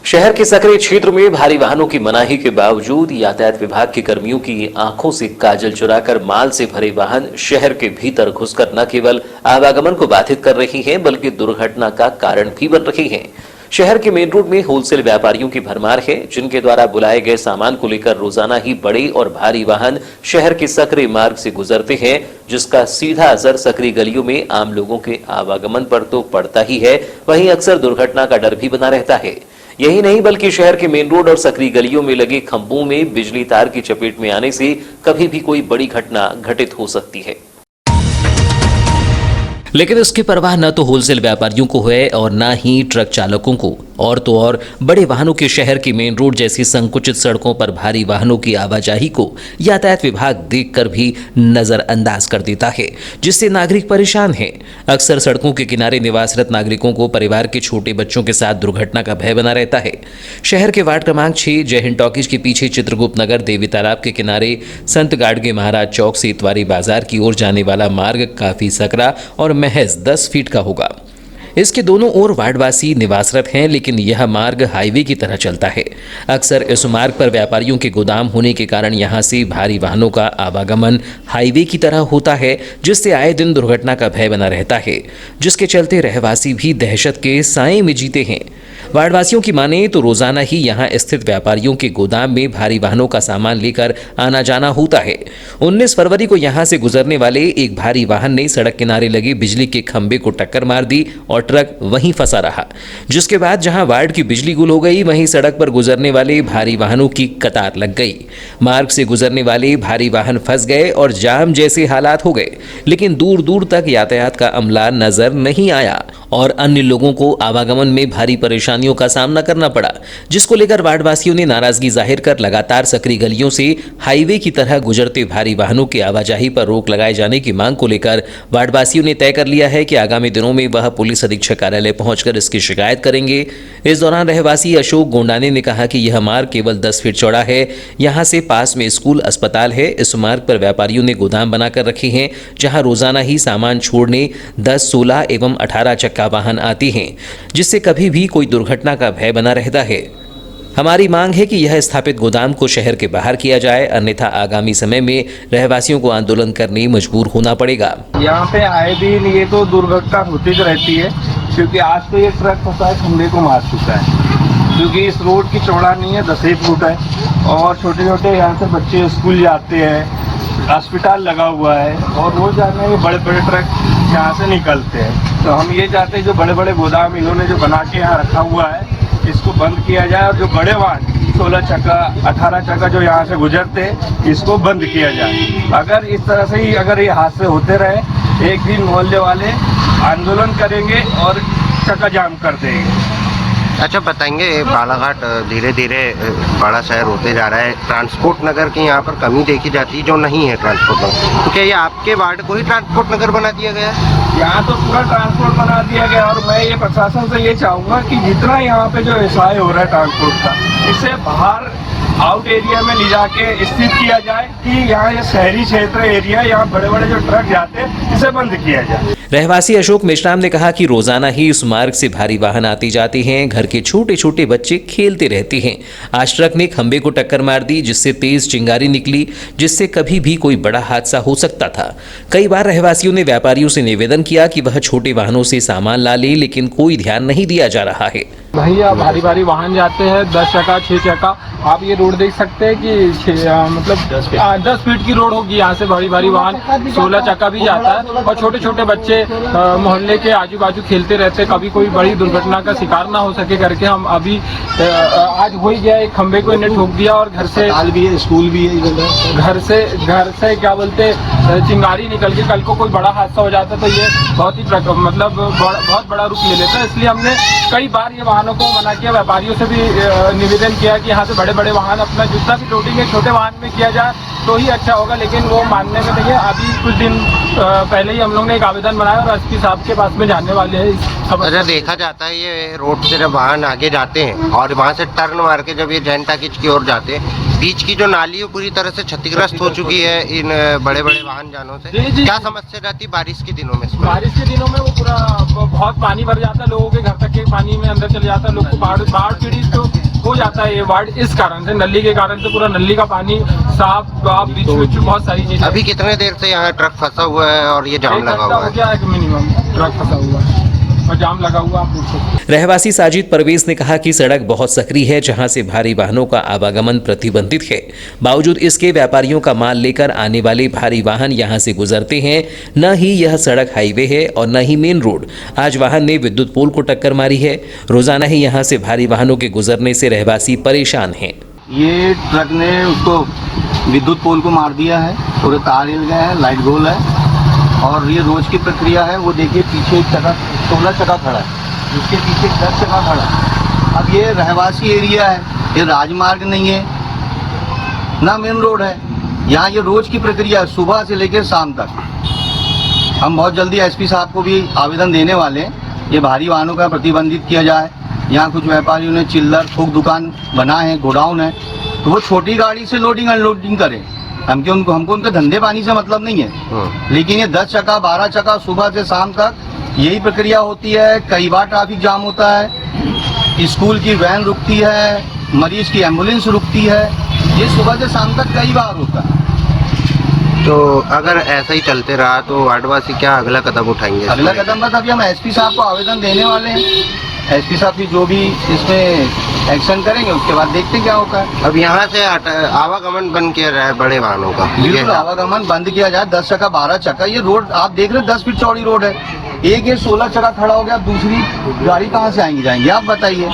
शहर के सकरे क्षेत्र में भारी वाहनों की मनाही के बावजूद यातायात विभाग के कर्मियों की आंखों से काजल चुराकर माल से भरे वाहन शहर के भीतर घुसकर न केवल आवागमन को बाधित कर रही हैं बल्कि दुर्घटना का कारण भी बन रही हैं। शहर के मेन रोड में होलसेल व्यापारियों की भरमार है, जिनके द्वारा बुलाए गए सामान को लेकर रोजाना ही बड़े और भारी वाहन शहर के सकरे मार्ग से गुजरते हैं, जिसका सीधा असर सकरी गलियों में आम लोगों के आवागमन पर तो पड़ता ही है, वहीं अक्सर दुर्घटना का डर भी बना रहता है। यही नहीं बल्कि शहर के मेन रोड और सकरी गलियों में लगे खंभों में बिजली तार की चपेट में आने से कभी भी कोई बड़ी घटना घटित हो सकती है। लेकिन इसकी परवाह न तो होलसेल व्यापारियों को है और न ही ट्रक चालकों को, और तो और बड़े वाहनों के शहर की मेन रोड जैसी संकुचित सड़कों पर भारी वाहनों की आवाजाही को यातायात विभाग देखकर भी नजरअंदाज कर देता है, जिससे नागरिक परेशान हैं। अक्सर सड़कों के किनारे निवासरत नागरिकों को परिवार के छोटे बच्चों के साथ दुर्घटना का भय बना रहता है। शहर के वार्ड क्रमांक 6 जय हिंद टॉकीज के पीछे चित्रगुप्त नगर देवी तालाब के किनारे संत गाडगे महाराज चौक से इतवारी बाजार की ओर जाने वाला मार्ग काफी सकरा और महज 10 फीट का होगा। इसके दोनों ओर वार्डवासी निवासरत हैं, लेकिन यह मार्ग हाईवे की तरह चलता है। अक्सर इस मार्ग पर व्यापारियों के गोदाम होने के कारण यहां से भारी वाहनों का आवागमन हाईवे की तरह होता है, जिससे आए दिन दुर्घटना का भय बना रहता है, जिसके चलते रहवासी भी दहशत के साए में जीते हैं। वार्डवासियों की माने तो रोजाना ही यहां स्थित व्यापारियों के गोदाम में भारी वाहनों का सामान लेकर आना जाना होता है। 19 फरवरी को यहां से गुजरने वाले एक भारी वाहन ने सड़क किनारे लगे बिजली के खंभे को टक्कर मार दी और ट्रक वहीं फंसा रहा, जिसके बाद जहां वार्ड की बिजली गुल हो गई, वहीं सड़क पर गुजरने वाले भारी वाहनों की कतार लग गई। मार्ग से गुजरने वाले भारी वाहन फंस गए और जाम जैसे हालात हो गए, लेकिन दूर दूर तक यातायात का अमला नजर नहीं आया और अन्य लोगों को आवागमन में भारी परेशानियों का सामना करना पड़ा, जिसको लेकर वार्डवासियों ने नाराजगी जाहिर कर लगातार सकरी गलियों से हाईवे की तरह गुजरते भारी वाहनों की आवाजाही पर रोक लगाए जाने की मांग को लेकर वार्डवासियों ने तय कर लिया है कि आगामी दिनों में वह पुलिस अधीक्षक कार्यालय पहुंचकर इसकी शिकायत करेंगे। इस दौरान रहवासी अशोक गोंडाने ने कहा कि यह मार्ग केवल 10 फीट चौड़ा है, यहां से पास में स्कूल अस्पताल है। इस मार्ग पर व्यापारियों ने गोदाम बनाकर रखे हैं, जहां रोजाना ही सामान छोड़ने 10, 16 एवं 18 चक्का वाहन आती हैं, जिससे कभी भी कोई दुर्घटना का भय बना रहता है। हमारी मांग है कि यह स्थापित गोदाम को शहर के बाहर किया जाए, अन्यथा आगामी समय में रहवासियों को आंदोलन करने मजबूर होना पड़ेगा। यहाँ पे आए दिन ये तो दुर्घटना होती रहती है, क्योंकि आज तो ये ट्रक फंसा है, खंभे को मार चुका है, क्योंकि इस रोड की चौड़ा नहीं है, 10 फुट है और छोटे छोटे यहाँ से बच्चे स्कूल जाते हैं, अस्पताल लगा हुआ है और रोज आने में बड़े बड़े ट्रक यहाँ से निकलते हैं। तो हम ये चाहते हैं जो बड़े बड़े गोदाम इन्होंने जो बना के यहाँ रखा हुआ है, इसको बंद किया जाए और जो बड़े वाहन 16 चक्का 18 चक्का जो यहाँ से गुजरते हैं, इसको बंद किया जाए। अगर इस तरह से ही अगर ये हादसे होते रहे, एक दिन मोहल्ले वाले आंदोलन करेंगे और चक्का जाम कर देंगे। अच्छा बताएंगे, बालाघाट धीरे धीरे बड़ा शहर होते जा रहा है, ट्रांसपोर्ट नगर की यहाँ पर कमी देखी जाती है जो नहीं है ट्रांसपोर्ट नगर, तो क्या ये आपके वार्ड को ही ट्रांसपोर्ट नगर बना दिया गया है? यहाँ तो पूरा ट्रांसपोर्ट बना दिया गया और मैं ये प्रशासन से ये चाहूँगा कि जितना यहाँ पे जो व्यवसाय हो रहा है ट्रांसपोर्ट का, इसे बाहर आउट एरिया में ले जाके स्थित किया जाए कि यहाँ ये शहरी क्षेत्र एरिया, यहाँ बड़े बड़े जो ट्रक जाते हैं, इसे बंद किया जाए। रहवासी अशोक मेश्राम ने कहा कि रोजाना ही इस मार्ग से भारी वाहन आती जाती हैं, घर के छोटे छोटे बच्चे खेलते रहते हैं। आज ट्रक ने खंबे को टक्कर मार दी, जिससे तेज चिंगारी निकली, जिससे कभी भी कोई बड़ा हादसा हो सकता था। कई बार रहवासियों ने व्यापारियों से निवेदन किया कि वह छोटे वाहनों से सामान ला ले, लेकिन कोई ध्यान नहीं दिया जा रहा है। भैया भारी भारी वाहन जाते हैं, 10 चक्का 6 चक्का, आप ये रोड देख सकते हैं कि मतलब 10 फीट की रोड होगी। यहाँ से भारी भारी वाहन 16 चक्का भी जाता है और छोटे छोटे बच्चे मोहल्ले के आजू बाजू खेलते रहते, कभी कोई बड़ी दुर्घटना का शिकार ना हो सके करके हम अभी आज हो ही गया, एक खंबे को इन्हें ठोक दिया और घर से स्कूल भी है, घर से क्या बोलते चिंगारी निकल के कल को कोई बड़ा हादसा हो जाता तो ये बहुत ही मतलब बहुत बड़ा रूप ले लेता है। इसलिए हमने कई बार ये वाहनों को मना किया, व्यापारियों से भी निवेदन किया कि यहाँ से बड़े बड़े वाहन अपना जितना भी लोडिंग है छोटे वाहन में किया जाए तो ही अच्छा होगा, लेकिन वो मानने में नहीं है। अभी कुछ दिन पहले ही हम लोग ने एक आवेदन बनाया और एसपी साहब के पास में जाने वाले हैं। अच्छा, देखा जाता है ये रोड से जब वाहन आगे जाते हैं और वहाँ से टर्न मार के जब ये जैन टॉकीज की ओर जाते हैं, बीच की जो नाली है पूरी तरह से क्षतिग्रस्त हो चुकी है इन बड़े बड़े वाहन जानों से। क्या समस्या रहती है बारिश के दिनों में? बारिश के दिनों में वो पूरा बहुत पानी भर जाता है, लोगों के घर तक के पानी में अंदर चले जाता है, लोग को बाढ़ पीड़ित तो जाता है ये वार्ड इस कारण से, नली के कारण से। पूरा नली का पानी साफ बीच बीच बहुत सारी चीजें। अभी कितने देर से यहाँ ट्रक फंसा हुआ है और ये जाम लगा हुआ हो गया है मिनिमम, ट्रक फंसा हुआ है और जाम लगा हुआ। आप पूछो। रहवासी साजिद परवेज ने कहा कि सड़क बहुत सकरी है, जहां से भारी वाहनों का आवागमन प्रतिबंधित है। बावजूद इसके व्यापारियों का माल लेकर आने वाले भारी वाहन यहां से गुजरते हैं। न ही यह सड़क हाईवे है और न ही मेन रोड। आज वाहन ने विद्युत पोल को टक्कर मारी है। रोजाना ही यहां से भारी वाहनों के गुजरने से रहवासी परेशान हैं। ये ट्रक ने उसको विद्युत पोल को मार दिया है, पूरे तार हिल गए हैं, लाइट गोल है। और ये रोज की प्रक्रिया है। वो देखिए पीछे एक चक्का 16 चक्का खड़ा है, उसके पीछे 10 चक्का खड़ा है। अब ये रहवासी एरिया है, ये राजमार्ग नहीं है ना मेन रोड है। यहाँ ये रोज की प्रक्रिया है, सुबह से लेकर शाम तक। हम बहुत जल्दी एसपी साहब को भी आवेदन देने वाले हैं, ये भारी वाहनों का प्रतिबंधित किया जाए। यहाँ कुछ व्यापारियों ने चिल्लर थोक दुकान बनाए हैं, गोडाउन है, तो वो छोटी गाड़ी से लोडिंग अनलोडिंग करें। हमको उनके धंधे पानी से मतलब नहीं है, लेकिन ये 10 चक्का 12 चक्का सुबह से शाम तक यही प्रक्रिया होती है। कई बार ट्रैफिक जाम होता है, स्कूल की वैन रुकती है, मरीज की एम्बुलेंस रुकती है। ये सुबह से शाम तक कई बार होता है। तो अगर ऐसा ही चलते रहा तो वार्डवासी क्या अगला कदम उठाएंगे? अगला कदम बस अभी हम एसपी साहब को आवेदन देने वाले हैं। एसपी साहब की जो भी इसमें एक्शन करेंगे उसके बाद देखते क्या होता है। अब यहाँ से आवागमन बंद किया जाए बड़े वाहनों का। बिल्कुल आवागमन बंद किया जाए। 10 चक्का 12 चक्का, ये रोड आप देख रहे हैं 10 फीट चौड़ी रोड है। एक ये 16 चक्का खड़ा हो गया, अब दूसरी गाड़ी कहाँ से आएंगी जाएंगी आप बताइए।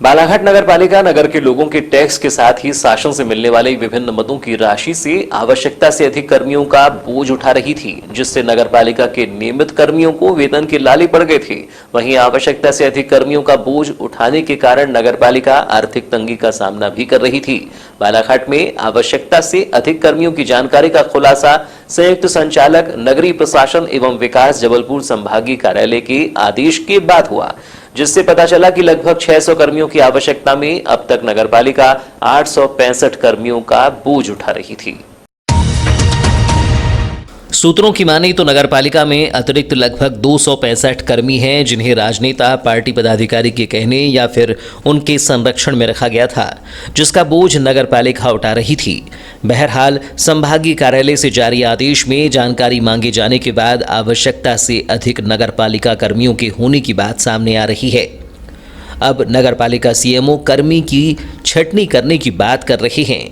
बालाघाट नगर पालिका नगर के लोगों के टैक्स के साथ ही शासन से मिलने वाले विभिन्न मदों की राशि से आवश्यकता से अधिक कर्मियों का बोझ उठा रही थी, जिससे नगर पालिका के नियमित कर्मियों को वेतन के लाले पड़ गए थे। वहीं आवश्यकता से अधिक कर्मियों का बोझ उठाने के कारण नगर पालिका आर्थिक तंगी का सामना भी कर रही थी। बालाघाट में आवश्यकता से अधिक कर्मियों की जानकारी का खुलासा संयुक्त संचालक नगरीय प्रशासन एवं विकास जबलपुर संभागीय कार्यालय के आदेश के बाद हुआ, जिससे पता चला कि लगभग 600 कर्मियों की आवश्यकता में अब तक नगरपालिका 865 कर्मियों का बोझ उठा रही थी। सूत्रों की माने तो नगरपालिका में अतिरिक्त लगभग 265 कर्मी हैं, जिन्हें राजनेता पार्टी पदाधिकारी के कहने या फिर उनके संरक्षण में रखा गया था, जिसका बोझ नगरपालिका उठा रही थी। बहरहाल संभागीय कार्यालय से जारी आदेश में जानकारी मांगे जाने के बाद आवश्यकता से अधिक नगरपालिका कर्मियों के होने की बात सामने आ रही है। अब नगरपालिका सीएमओ कर्मी की छटनी करने की बात कर रहे हैं।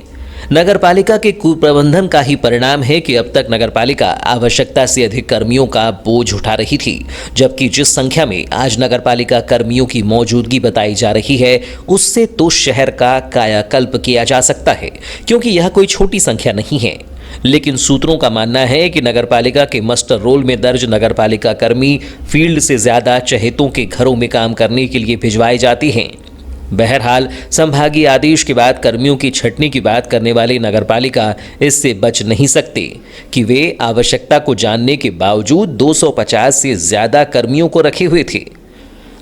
नगरपालिका के कुप्रबंधन का ही परिणाम है कि अब तक नगरपालिका आवश्यकता से अधिक कर्मियों का बोझ उठा रही थी, जबकि जिस संख्या में आज नगरपालिका कर्मियों की मौजूदगी बताई जा रही है, उससे तो शहर का कायाकल्प किया जा सकता है, क्योंकि यह कोई छोटी संख्या नहीं है। लेकिन सूत्रों का मानना है कि नगरपालिका के मस्टर रोल में दर्ज नगरपालिका कर्मी फील्ड से ज्यादा चहेतों के घरों में काम करने के लिए भिजवाए जाते हैं। बहरहाल संभागीय आदेश के बाद कर्मियों की छटनी की बात करने वाली नगरपालिका इससे बच नहीं सकते कि वे आवश्यकता को जानने के बावजूद 250 से ज्यादा कर्मियों को रखे हुए थे।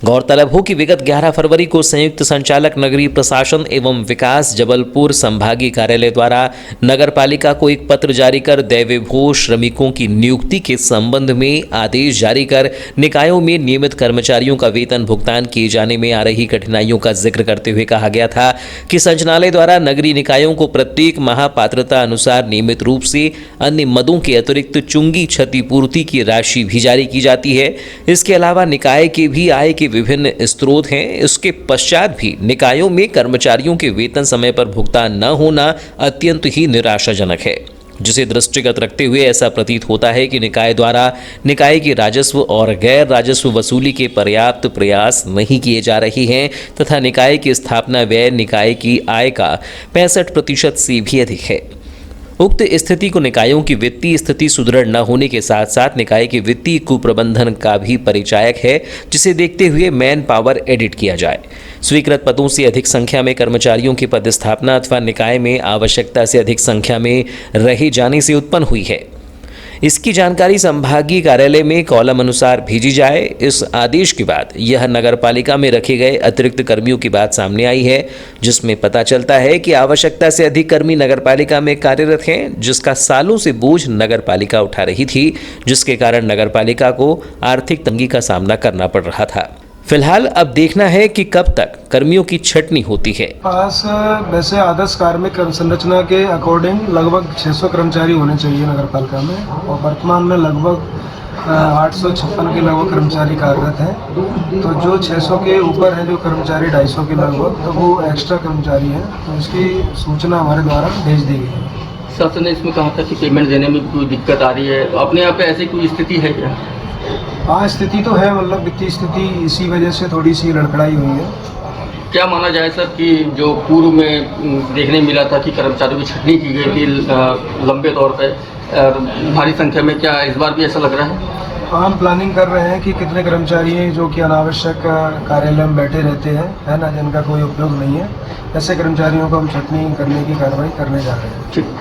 गौरतलब हो कि विगत 11 फरवरी को संयुक्त संचालक नगरीय प्रशासन एवं विकास जबलपुर संभागीय कार्यालय द्वारा नगरपालिका को एक पत्र जारी कर दैवेभोज श्रमिकों की नियुक्ति के संबंध में आदेश जारी कर निकायों में नियमित कर्मचारियों का वेतन भुगतान किए जाने में आ रही कठिनाइयों का जिक्र करते हुए कहा गया था कि संचालनालय द्वारा नगरीय निकायों को प्रत्येक माह पात्रता अनुसार नियमित रूप से अन्य मदों के अतिरिक्त चुंगी क्षतिपूर्ति की राशि भी जारी की जाती है। इसके अलावा निकाय के भी आय के विभिन्न स्रोत हैं। इसके पश्चात भी निकायों में कर्मचारियों के वेतन समय पर भुगतान न होना अत्यंत ही निराशाजनक है, जिसे दृष्टिगत रखते हुए ऐसा प्रतीत होता है कि निकाय द्वारा निकाय की राजस्व और गैर राजस्व वसूली के पर्याप्त प्रयास नहीं किए जा रहे हैं तथा निकाय की स्थापना व्यय निकाय की आय का 65% से भी अधिक है। उक्त स्थिति को निकायों की वित्तीय स्थिति सुदृढ़ न होने के साथ साथ निकाय के वित्तीय कुप्रबंधन का भी परिचायक है, जिसे देखते हुए मैन पावर एडिट किया जाए। स्वीकृत पदों से अधिक संख्या में कर्मचारियों की पदस्थापना अथवा निकाय में आवश्यकता से अधिक संख्या में रहे जाने से उत्पन्न हुई है। इसकी जानकारी संभागीय कार्यालय में कॉलम अनुसार भेजी जाए। इस आदेश के बाद यह नगरपालिका में रखे गए अतिरिक्त कर्मियों की बात सामने आई है, जिसमें पता चलता है कि आवश्यकता से अधिक कर्मी नगरपालिका में कार्यरत हैं, जिसका सालों से बोझ नगरपालिका उठा रही थी, जिसके कारण नगरपालिका को आर्थिक तंगी का सामना करना पड़ रहा था। फिलहाल अब देखना है कि कब तक कर्मियों की छटनी होती है। पास वैसे आदर्श कार्मिक संरचना के अकॉर्डिंग लगभग 600 कर्मचारी होने चाहिए नगर पालिका में, और वर्तमान में लगभग 856 के लगभग कर्मचारी कार्यरत हैं। तो जो 600 के ऊपर हैं जो कर्मचारी 250 के लगभग, तो वो एक्स्ट्रा कर्मचारी हैं, तो इसकी सूचना हमारे द्वारा भेज दी गई है। शासन ने इसमें कहा था कि पेमेंट देने में कोई दिक्कत आ रही है, अपने यहाँ पे ऐसी कोई स्थिति है क्या? हाँ, स्थिति तो है, मतलब वित्तीय स्थिति इसी वजह से थोड़ी सी लड़खड़ाई हुई है। क्या माना जाए सर कि जो पूर्व में देखने मिला था कि कर्मचारियों की छटनी की गई थी लंबे तौर पे और भारी संख्या में, क्या इस बार भी ऐसा लग रहा है? हम प्लानिंग कर रहे हैं कि कितने कर्मचारी हैं जो कि अनावश्यक कार्यालय में बैठे रहते हैं, है ना, जिनका कोई उपयोग नहीं है, ऐसे कर्मचारियों को हम छटनी करने की कार्रवाई करने जा रहे हैं। ठीक।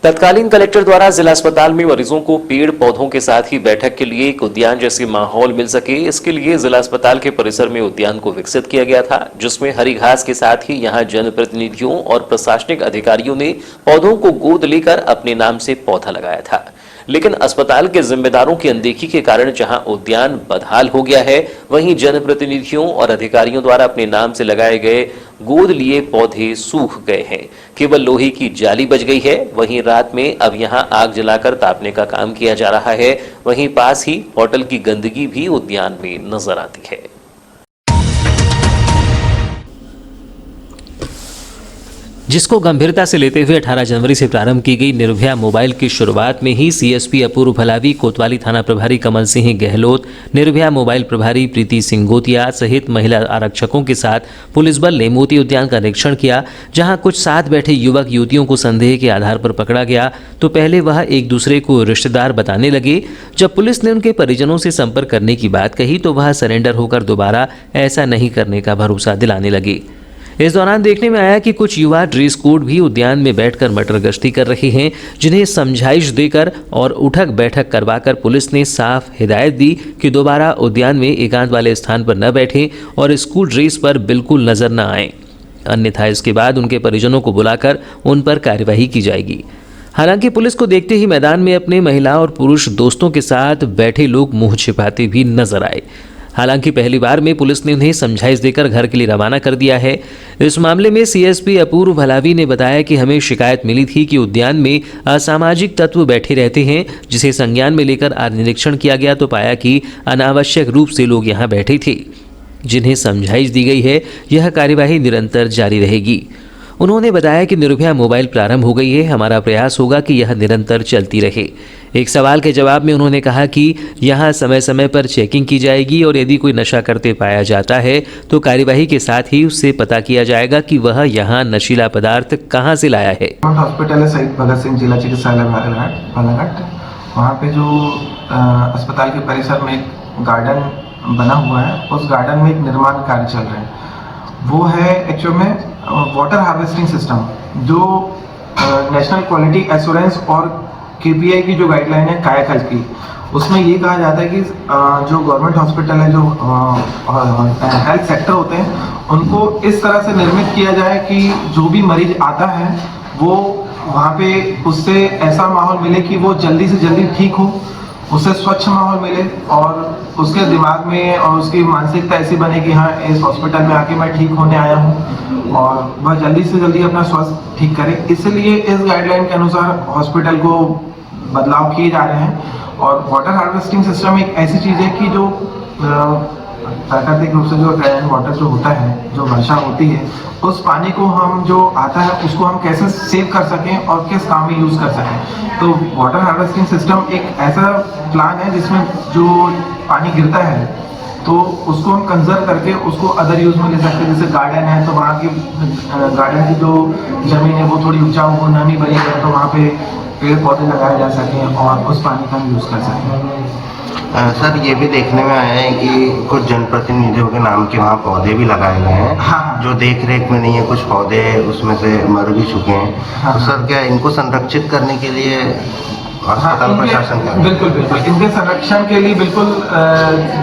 तत्कालीन कलेक्टर द्वारा जिला अस्पताल में मरीजों को पेड़ पौधों के साथ ही बैठक के लिए एक उद्यान जैसी माहौल मिल सके, इसके लिए जिला अस्पताल के परिसर में उद्यान को विकसित किया गया था, जिसमें हरी घास के साथ ही यहां जनप्रतिनिधियों और प्रशासनिक अधिकारियों ने पौधों को गोद लेकर अपने नाम से पौधा लगाया था। लेकिन अस्पताल के जिम्मेदारों की अनदेखी के कारण जहां उद्यान बदहाल हो गया है, वहीं जनप्रतिनिधियों और अधिकारियों द्वारा अपने नाम से लगाए गए गोद लिए पौधे सूख गए हैं। केवल लोहे की जाली बच गई है। वहीं रात में अब यहां आग जलाकर तापने का काम किया जा रहा है। वहीं पास ही होटल की गंदगी भी उद्यान में नजर आती है। जिसको गंभीरता से लेते हुए 18 जनवरी से प्रारंभ की गई निर्भया मोबाइल की शुरुआत में ही सीएसपी अपूर्व भलावी, कोतवाली थाना प्रभारी कमल सिंह गहलोत, निर्भया मोबाइल प्रभारी प्रीति सिंह गोतिया सहित महिला आरक्षकों के साथ पुलिस बल ने मोती उद्यान का निरीक्षण किया, जहां कुछ साथ बैठे युवक युवतियों को संदेह के आधार पर पकड़ा गया तो पहले वह एक दूसरे को रिश्तेदार बताने लगे। जब पुलिस ने उनके परिजनों से संपर्क करने की बात कही तो वह सरेंडर होकर दोबारा ऐसा नहीं करने का भरोसा दिलाने लगे। इस दौरान देखने में आया कि कुछ युवा ड्रेस कोड भी उद्यान में बैठकर मटर गश्ती कर रहे हैं, जिन्हें समझाइश देकर और उठक बैठक करवाकर पुलिस ने साफ हिदायत दी कि दोबारा उद्यान में एकांत वाले स्थान पर न बैठें और स्कूल ड्रेस पर बिल्कुल नजर न आएं, अन्यथा इसके बाद उनके परिजनों को बुलाकर उन पर कार्यवाही की जाएगी। हालांकि पुलिस को देखते ही मैदान में अपने महिला और पुरुष दोस्तों के साथ बैठे लोग मुंह छिपाते भी नजर आए। हालांकि पहली बार में पुलिस ने उन्हें समझाइश देकर घर के लिए रवाना कर दिया है। इस मामले में सीएसपी अपूर्व भलावी ने बताया कि हमें शिकायत मिली थी कि उद्यान में असामाजिक तत्व बैठे रहते हैं, जिसे संज्ञान में लेकर आज निरीक्षण किया गया तो पाया कि अनावश्यक रूप से लोग यहां बैठे थे, जिन्हें समझाइश दी गई है। यह कार्यवाही निरंतर जारी रहेगी। उन्होंने बताया कि निर्भया मोबाइल प्रारंभ हो गई है, हमारा प्रयास होगा कि यह निरंतर चलती रहे। एक सवाल के जवाब में उन्होंने कहा कि यहां समय समय पर चेकिंग की जाएगी और यदि कोई नशा करते पाया जाता है तो कार्यवाही के साथ ही उससे पता किया जाएगा कि वह यहां नशीला पदार्थ कहां से लाया है। हॉस्पिटल है शहीद भगत सिंह जिला चिकित्सालय बालाघाट, वहाँ पे जो अस्पताल के परिसर में एक गार्डन बना हुआ है, उस गार्डन में एक निर्माण कार्य चल रहा है। वो है एक्चुअल में वाटर हार्वेस्टिंग सिस्टम, जो नेशनल क्वालिटी एश्योरेंस और केपीआई की जो गाइडलाइन है कायाकल्प की, उसमें ये कहा जाता है कि जो गवर्नमेंट हॉस्पिटल है, जो हेल्थ सेक्टर होते हैं, उनको इस तरह से निर्मित किया जाए कि जो भी मरीज आता है वो वहाँ पे उससे ऐसा माहौल मिले कि वो जल्दी से जल्दी ठीक हो, उसे स्वच्छ माहौल मिले और उसके दिमाग में और उसकी मानसिकता ऐसी बने कि हाँ, इस हॉस्पिटल में आके मैं ठीक होने आया हूँ, और वह जल्दी से जल्दी अपना स्वास्थ्य ठीक करे। इसलिए इस गाइडलाइन के अनुसार हॉस्पिटल को बदलाव किए जा रहे हैं। और वाटर हार्वेस्टिंग सिस्टम एक ऐसी चीज़ है कि जो प्राकृतिक रूप से जो रेन वाटर जो होता है, जो वर्षा होती है, उस पानी को हम जो आता है उसको हम कैसे सेव कर सकें और किस काम में यूज़ कर सकें। तो वाटर हार्वेस्टिंग सिस्टम एक ऐसा प्लान है जिसमें जो पानी गिरता है तो उसको हम कंजर्व करके उसको अदर यूज़ में ले सकते हैं। जैसे गार्डन है तो वहाँ की गार्डन की जो ज़मीन है वो थोड़ी उपजाऊ हो, नमी बनी है, तो वहाँ पे पेड़ पौधे लगाए जा सकें और उस पानी का हम यूज़ कर सकें। सर, ये भी देखने में आया है कि कुछ जनप्रतिनिधियों के नाम के वहाँ पौधे भी लगाए गए हैं। हाँ। जो देख रेख में नहीं है, कुछ पौधे उसमें से मर भी चुके हैं। हाँ। तो सर, क्या इनको संरक्षित करने के लिए अस्पताल प्रशासन का? बिल्कुल बिल्कुल, इनके संरक्षण के लिए बिल्कुल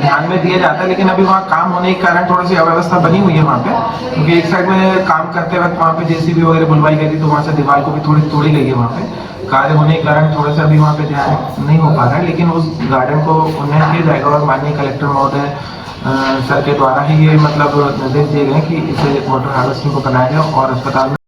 ध्यान में दिया जाता है, लेकिन अभी वहाँ काम होने के कारण थोड़ी सी अव्यवस्था बनी हुई है वहाँ पे, क्योंकि एक साइड में काम करते वक्त वहाँ पे जेसीबी वगैरह बुलवाई गई थी, तो वहाँ से दीवार को भी थोड़ी तोड़ी गई है वहाँ पे। कार्य होने के कारण थोड़ा सा अभी वहाँ पे ध्यान नहीं हो पा रहा है, लेकिन उस गार्डन को उन्नयन किया जाएगा और माननीय कलेक्टर महोदय सर के द्वारा ही ये मतलब निर्देश दिए गए कि इसे वाटर हार्वेस्टिंग को बनाया जाए और अस्पताल में